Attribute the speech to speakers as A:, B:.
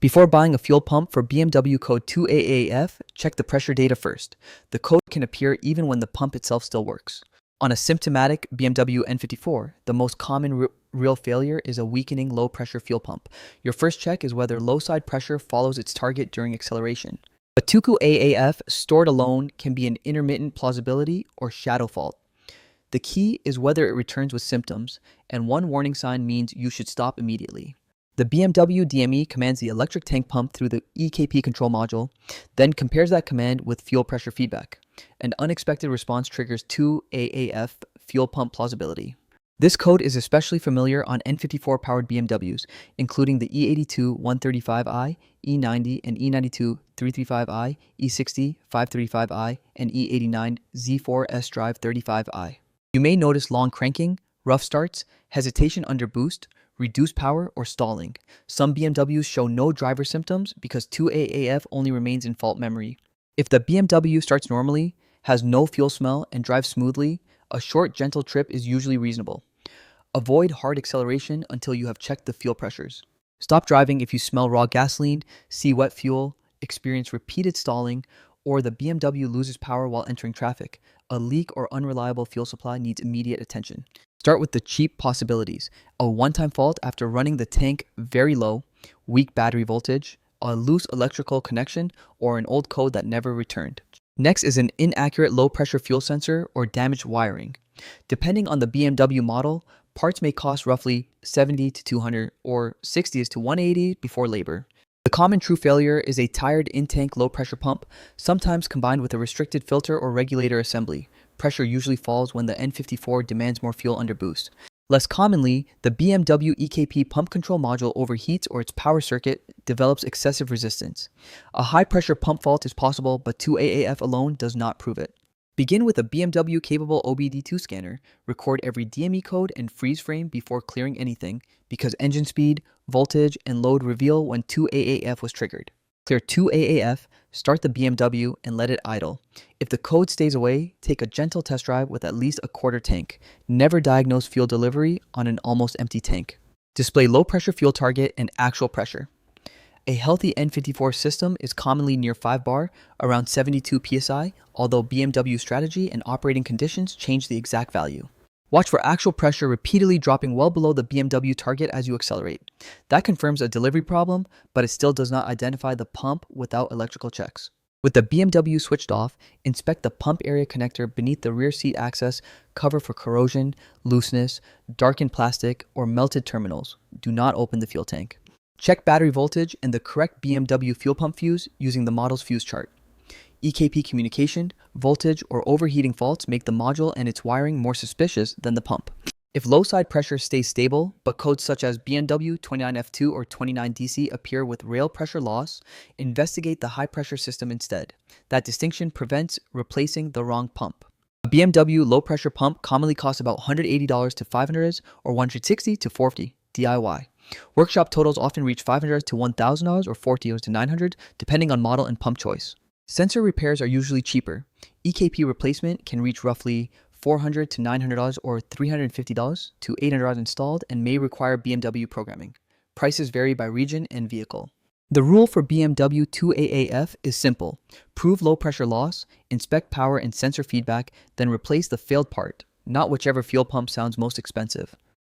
A: Before buying a fuel pump for BMW code 2AAF, check the pressure data first. The code can appear even when the pump itself still works. On a symptomatic BMW N54, the most common real failure is a weakening low-pressure fuel pump. Your first check is whether low side pressure follows its target during acceleration. A 2AAF stored alone can be an intermittent plausibility or shadow fault. The key is whether it returns with symptoms, and one warning sign means you should stop immediately. The BMW DME commands the electric tank pump through the EKP control module, then compares that command with fuel pressure feedback. An unexpected response triggers 2AAF fuel pump plausibility. This code is especially familiar on N54 powered BMWs, including the E82 135i, E90 and E92 335i, E60 535i, and E89 Z4 S-Drive 35i. You may notice long cranking, rough starts, hesitation under boost, reduced power, or stalling. Some BMWs show no driver symptoms because 2AAF only remains in fault memory. If the BMW starts normally, has no fuel smell, and drives smoothly, a short, gentle trip is usually reasonable. Avoid hard acceleration until you have checked the fuel pressures. Stop driving if you smell raw gasoline, see wet fuel, experience repeated stalling, or the BMW loses power while entering traffic. A leak or unreliable fuel supply needs immediate attention. Start with the cheap possibilities: a one-time fault after running the tank very low, weak battery voltage, a loose electrical connection, or an old code that never returned. Next is an inaccurate low-pressure fuel sensor or damaged wiring. Depending on the BMW model, parts may cost roughly $70 to $200 or $60 to $180 before labor. The common true failure is a tired in-tank low-pressure pump, sometimes combined with a restricted filter or regulator assembly. Pressure usually falls when the N54 demands more fuel under boost. Less commonly, the BMW EKP pump control module overheats or its power circuit develops excessive resistance. A high-pressure pump fault is possible, but 2AAF alone does not prove it. Begin with a BMW-capable OBD2 scanner. Record every DME code and freeze frame before clearing anything, because engine speed, voltage, and load reveal when 2AAF was triggered. Clear 2AAF, start the BMW, and let it idle. If the code stays away, take a gentle test drive with at least a quarter tank. Never diagnose fuel delivery on an almost empty tank. Display low-pressure fuel target and actual pressure. A healthy N54 system is commonly near 5 bar, around 72 psi, although BMW strategy and operating conditions change the exact value. Watch for actual pressure repeatedly dropping well below the BMW target as you accelerate. That confirms a delivery problem, but it still does not identify the pump without electrical checks. With the BMW switched off, inspect the pump area connector beneath the rear seat access cover for corrosion, looseness, darkened plastic, or melted terminals. Do not open the fuel tank. Check battery voltage and the correct BMW fuel pump fuse using the model's fuse chart. EKP communication, voltage, or overheating faults make the module and its wiring more suspicious than the pump. If low side pressure stays stable, but codes such as BMW 29F2 or 29DC appear with rail pressure loss, investigate the high pressure system instead. That distinction prevents replacing the wrong pump. A BMW low pressure pump commonly costs about $180 to $500 or $160 to $450 DIY. Workshop totals often reach $500 to $1,000 or $40 to $900 depending on model and pump choice. Sensor repairs are usually cheaper. EKP replacement can reach roughly $400 to $900 or $350 to $800 installed and may require BMW programming. Prices vary by region and vehicle. The rule for BMW 2AAF is simple. Prove low pressure loss, inspect power and sensor feedback, then replace the failed part, not whichever fuel pump sounds most expensive.